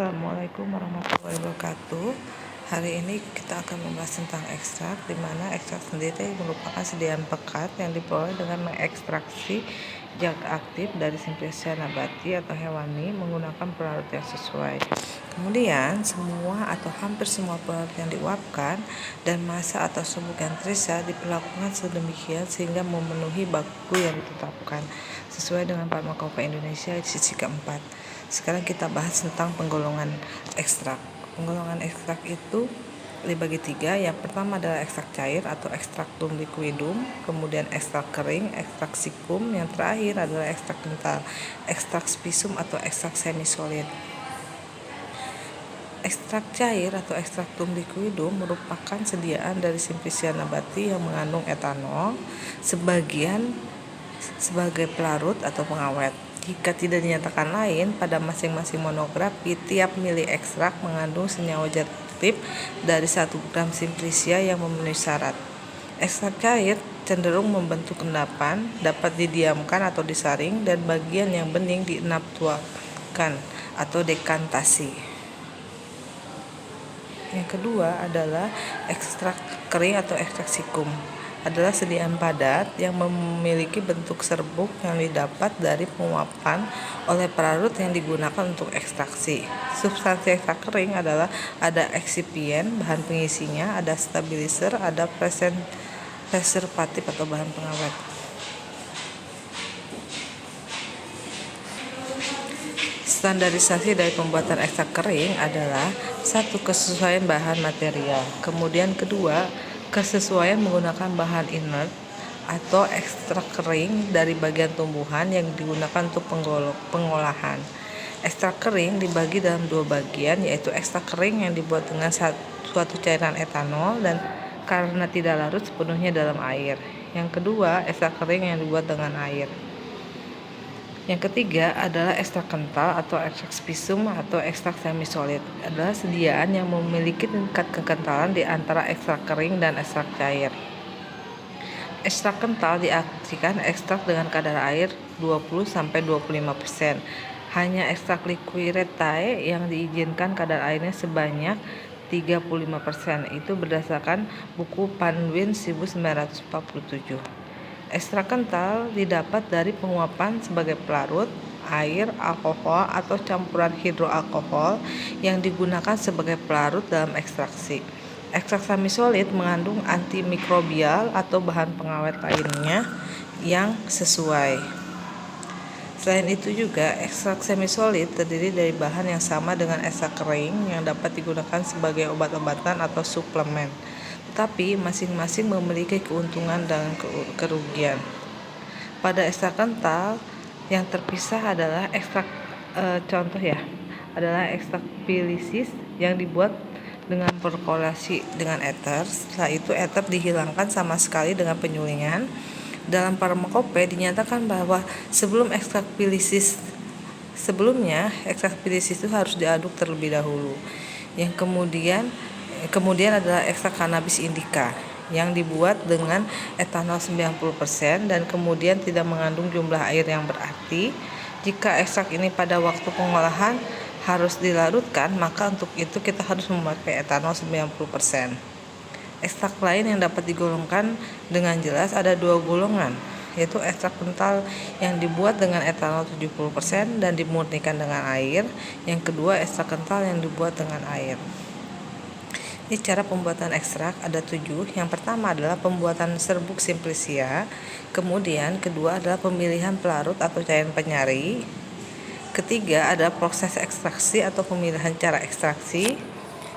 Assalamualaikum warahmatullahi wabarakatuh. Hari ini kita akan membahas tentang ekstrak, di mana ekstrak sendiri merupakan sediaan pekat yang diperoleh dengan mengekstraksi zat aktif dari simplicia nabati atau hewani menggunakan pelarut yang sesuai. Kemudian semua atau hampir semua pelarut yang diuapkan dan massa atau subuk yang tersisa diperlakukan sedemikian sehingga memenuhi baku yang ditetapkan sesuai dengan Farmakopeia Indonesia di sisi keempat. Sekarang kita bahas tentang penggolongan ekstrak. Penggolongan ekstrak itu dibagi tiga. Yang pertama adalah ekstrak cair atau ekstraktum liquidum, kemudian ekstrak kering, ekstrak sikum, yang terakhir adalah ekstrak kental, ekstrak spisum atau ekstrak semisolid. Ekstrak cair atau ekstraktum liquidum merupakan sediaan dari simplicia nabati yang mengandung etanol sebagai pelarut atau pengawet. Jika tidak dinyatakan lain, pada masing-masing monografi, tiap mili ekstrak mengandung senyawa zat aktif dari 1 gram simplicia yang memenuhi syarat. Ekstrak cair cenderung membentuk endapan, dapat didiamkan atau disaring, dan bagian yang bening diinaptuakan atau dekantasi. Yang kedua adalah ekstrak kering atau ekstrak sikum. Adalah sediaan padat yang memiliki bentuk serbuk yang didapat dari penguapan oleh pelarut yang digunakan untuk ekstraksi. Substansi ekstrak kering adalah ada eksipien, bahan pengisinya, ada stabilizer, ada preservatif atau bahan pengawet. Standarisasi dari pembuatan ekstrak kering adalah 1. Kesesuaian bahan material. Kemudian kedua, kesesuaian menggunakan bahan inert atau ekstrak kering dari bagian tumbuhan yang digunakan untuk pengolahan. Ekstrak kering dibagi dalam 2 bagian, yaitu ekstrak kering yang dibuat dengan suatu cairan etanol dan karena tidak larut sepenuhnya dalam air. Yang kedua, ekstrak kering yang dibuat dengan air. Yang ketiga adalah ekstrak kental atau ekstrak spisum atau ekstrak semisolid. Adalah sediaan yang memiliki tingkat kekentalan di antara ekstrak kering dan ekstrak cair. Ekstrak kental diartikan ekstrak dengan kadar air 20-25%. Hanya ekstrak liquiretae yang diizinkan kadar airnya sebanyak 35%. Itu berdasarkan buku Panwin 1947. Ekstrak kental didapat dari penguapan sebagai pelarut, air, alkohol, atau campuran hidroalkohol yang digunakan sebagai pelarut dalam ekstraksi. Ekstrak semisolid mengandung antimikrobial atau bahan pengawet lainnya yang sesuai. Selain itu juga, ekstrak semisolid terdiri dari bahan yang sama dengan ekstrak kering yang dapat digunakan sebagai obat-obatan atau suplemen. Tetapi masing-masing memiliki keuntungan dan kerugian. Pada ekstrak kental yang terpisah adalah ekstrak adalah ekstrak pilisis yang dibuat dengan berkorelasi dengan eter. Setelah itu eter dihilangkan sama sekali dengan penyulingan. Dalam Farmakopeia dinyatakan bahwa ekstrak pilisis itu harus diaduk terlebih dahulu. Yang kemudian adalah ekstrak cannabis indica yang dibuat dengan etanol 90% dan kemudian tidak mengandung jumlah air yang berarti. Jika ekstrak ini pada waktu pengolahan harus dilarutkan, maka untuk itu kita harus memakai etanol 90%. Ekstrak lain yang dapat digolongkan dengan jelas ada 2 golongan, yaitu ekstrak kental yang dibuat dengan etanol 70% dan dimurnikan dengan air. Yang kedua, ekstrak kental yang dibuat dengan air. Ini cara pembuatan ekstrak ada 7. Yang pertama adalah pembuatan serbuk simplicia. Kemudian kedua adalah pemilihan pelarut atau cairan penyari. Ketiga adalah proses ekstraksi atau pemilihan cara ekstraksi.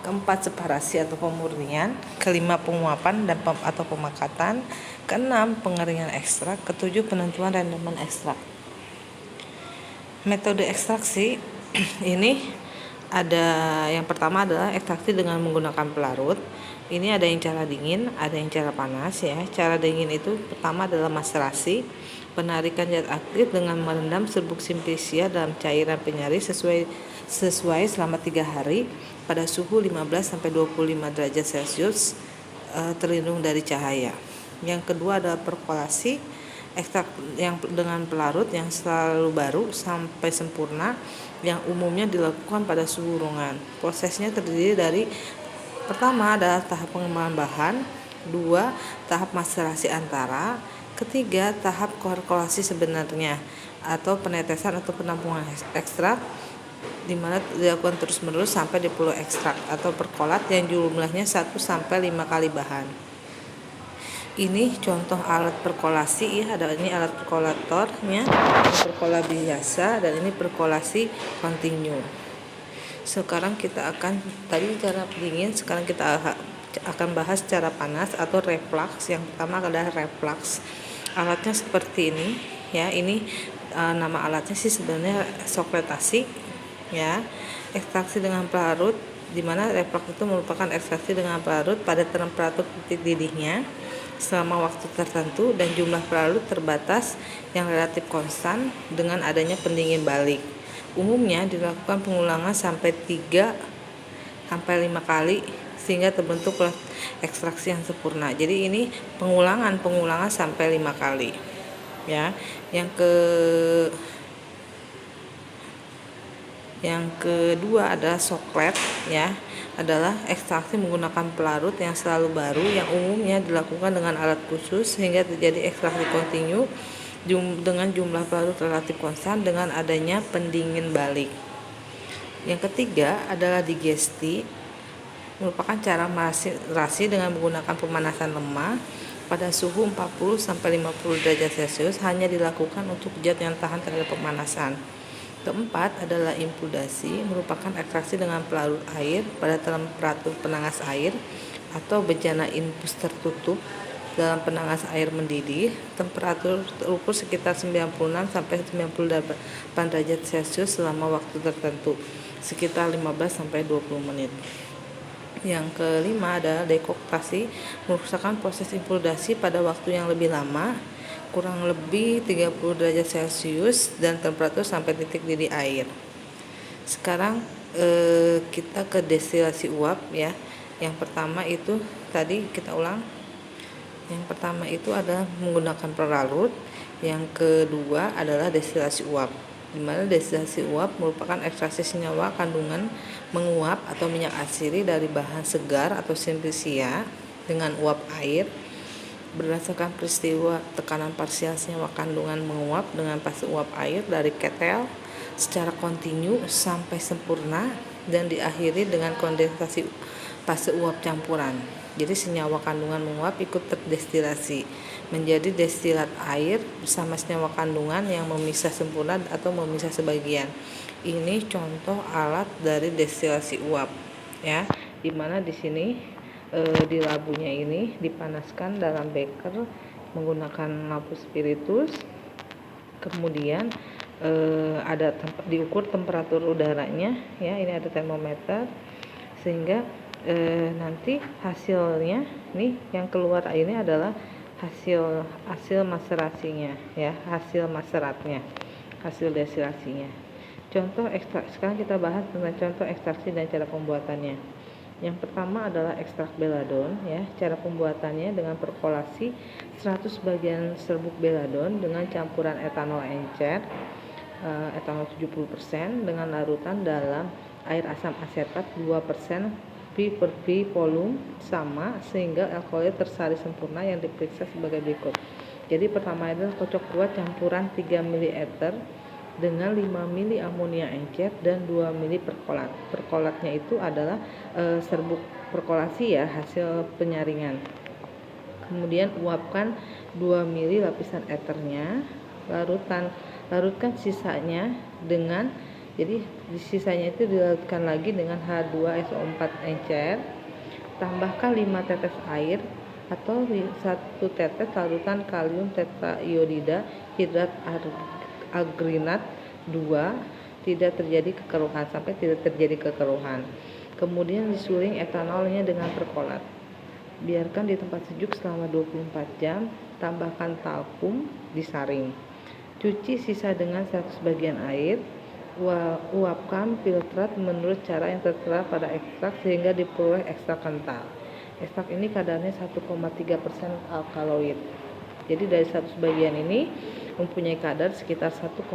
Keempat, separasi atau pemurnian. Kelima, penguapan atau pemakatan. Keenam, pengeringan ekstrak. Ketujuh, penentuan rendaman ekstrak. Metode ekstraksi ini ada yang pertama adalah ekstraksi dengan menggunakan pelarut. Ini ada yang cara dingin, ada yang cara panas ya. Cara dingin itu pertama adalah maserasi, penarikan zat aktif dengan merendam serbuk simplicia dalam cairan penyari sesuai selama 3 hari pada suhu 15-25 derajat Celcius terlindung dari cahaya. Yang kedua adalah perkolasi. ekstrak yang dengan pelarut yang selalu baru sampai sempurna yang umumnya dilakukan pada suhu ruangan. Prosesnya terdiri dari pertama adalah tahap pengembangan bahan, 2 tahap maserasi antara, ketiga tahap koagulasi sebenarnya atau penetesan atau penampungan ekstrak, di mana dilakukan terus-menerus sampai 10 ekstrak atau perkolat yang jumlahnya 1 sampai 5 kali bahan. Ini contoh alat perkolasi ya, ada ini alat perkolatornya, perkola biasa dan ini perkolasi kontinu. Sekarang kita akan tadi cara dingin, sekarang kita akan bahas cara panas atau reflux. Yang pertama adalah reflux. Alatnya seperti ini ya, ini nama alatnya sih sebenarnya sokletasi ya. Ekstraksi dengan pelarut, di mana reflux itu merupakan ekstraksi dengan pelarut pada temperatur titik didihnya selama waktu tertentu dan jumlah pelarut terbatas yang relatif konstan dengan adanya pendingin balik. Umumnya dilakukan pengulangan sampai 3 sampai 5 kali sehingga terbentuk ekstraksi yang sempurna. Jadi ini pengulangan sampai 5 kali. Ya. Yang kedua adalah soklet ya, adalah ekstraksi menggunakan pelarut yang selalu baru yang umumnya dilakukan dengan alat khusus sehingga terjadi ekstraksi kontinu dengan jumlah pelarut relatif konstan dengan adanya pendingin balik. Yang ketiga adalah digesti, merupakan cara maserasi dengan menggunakan pemanasan lemah pada suhu 40 sampai 50 derajat Celcius, hanya dilakukan untuk zat yang tahan terhadap pemanasan. Keempat adalah impudasi, merupakan ekstraksi dengan pelarut air pada temperatur penanas air atau bejana infus tertutup dalam penanas air mendidih. Temperatur terukur sekitar 96 sampai 98 derajat Celcius selama waktu tertentu, sekitar 15 sampai 20 menit. Yang kelima adalah dekoktasi, merupakan proses impudasi pada waktu yang lebih lama, kurang lebih 30 derajat Celcius dan temperatur sampai titik didih air. Sekarang kita ke destilasi uap ya. Yang pertama itu tadi kita ulang. Yang pertama itu adalah menggunakan pelarut. Yang kedua adalah destilasi uap, di mana destilasi uap merupakan ekstraksi senyawa kandungan menguap atau minyak asiri dari bahan segar atau simplicia dengan uap air berdasarkan peristiwa tekanan parsial senyawa kandungan menguap dengan fase uap air dari ketel secara kontinu sampai sempurna dan diakhiri dengan kondensasi fase uap campuran. Jadi senyawa kandungan menguap ikut terdestilasi menjadi destilat air bersama senyawa kandungan yang memisah sempurna atau memisah sebagian. Ini contoh alat dari destilasi uap ya, dimana di sini di labunya ini dipanaskan dalam beker menggunakan lampu spiritus, kemudian ada diukur temperatur udaranya ya, ini ada termometer sehingga nanti hasilnya nih yang keluar ini adalah hasil maserasinya ya, hasil maseratnya, hasil destilasinya. Contoh ekstrak, sekarang kita bahas tentang contoh ekstraksi dan cara pembuatannya. Yang pertama adalah ekstrak beladon ya. Cara pembuatannya dengan perkolasi 100 bagian serbuk beladon dengan campuran etanol encer, etanol 70% dengan larutan dalam air asam asetat 2% per volume sama sehingga alkohol tersaring sempurna yang diperiksa sebagai berikut. Jadi pertama adalah kocok kuat campuran 3 ml ether dengan 5 mili amonia encer dan 2 mili perkolat. Perkolatnya itu adalah serbuk perkolasi ya, hasil penyaringan. Kemudian uapkan 2 mili lapisan eternya, larutkan sisanya dengan, jadi sisanya itu dilarutkan lagi dengan H2SO4 encer. Tambahkan 5 tetes air atau 1 tetes larutan kalium tetraiodida hidrat agrinat 2, tidak terjadi kekeruhan sampai tidak terjadi kekeruhan. Kemudian disuling etanolnya dengan perkolat. Biarkan di tempat sejuk selama 24 jam, tambahkan talkum, disaring. Cuci sisa dengan 100 bagian air. Uapkan filtrat menurut cara yang tertera pada ekstrak sehingga diperoleh ekstrak kental. Ekstrak ini kadarnya 1,3% alkaloid. Jadi dari 100 bagian ini mempunyai kadar sekitar 1,3%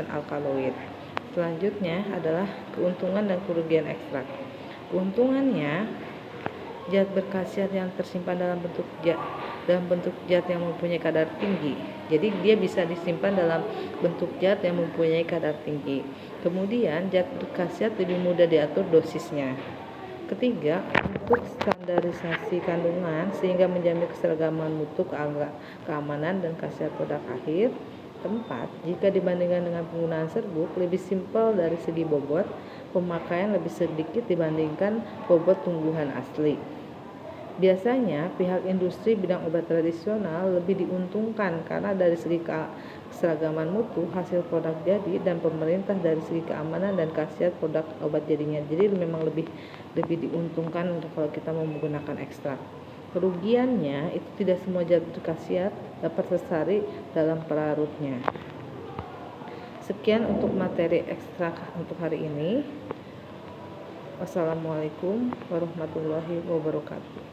alkaloid. Selanjutnya adalah keuntungan dan kerugian ekstrak. Keuntungannya, zat berkhasiat yang tersimpan dalam bentuk zat yang mempunyai kadar tinggi. Jadi dia bisa disimpan dalam bentuk zat yang mempunyai kadar tinggi. Kemudian zat berkhasiat lebih mudah diatur dosisnya. Ketiga, untuk standarisasi kandungan sehingga menjamin keseragaman mutu, keamanan, dan khasiat produk akhir. Keempat, jika dibandingkan dengan penggunaan serbuk, lebih simpel dari segi bobot, pemakaian lebih sedikit dibandingkan bobot tumbuhan asli. Biasanya pihak industri bidang obat tradisional lebih diuntungkan karena dari segi keseragaman mutu, hasil produk jadi, dan pemerintah dari segi keamanan dan khasiat produk obat jadinya. Jadi memang lebih diuntungkan kalau kita mau menggunakan ekstrak. Kerugiannya itu tidak semua zat berkhasiat dapat tersari dalam pelarutnya. Sekian untuk materi ekstrak untuk hari ini. Wassalamualaikum warahmatullahi wabarakatuh.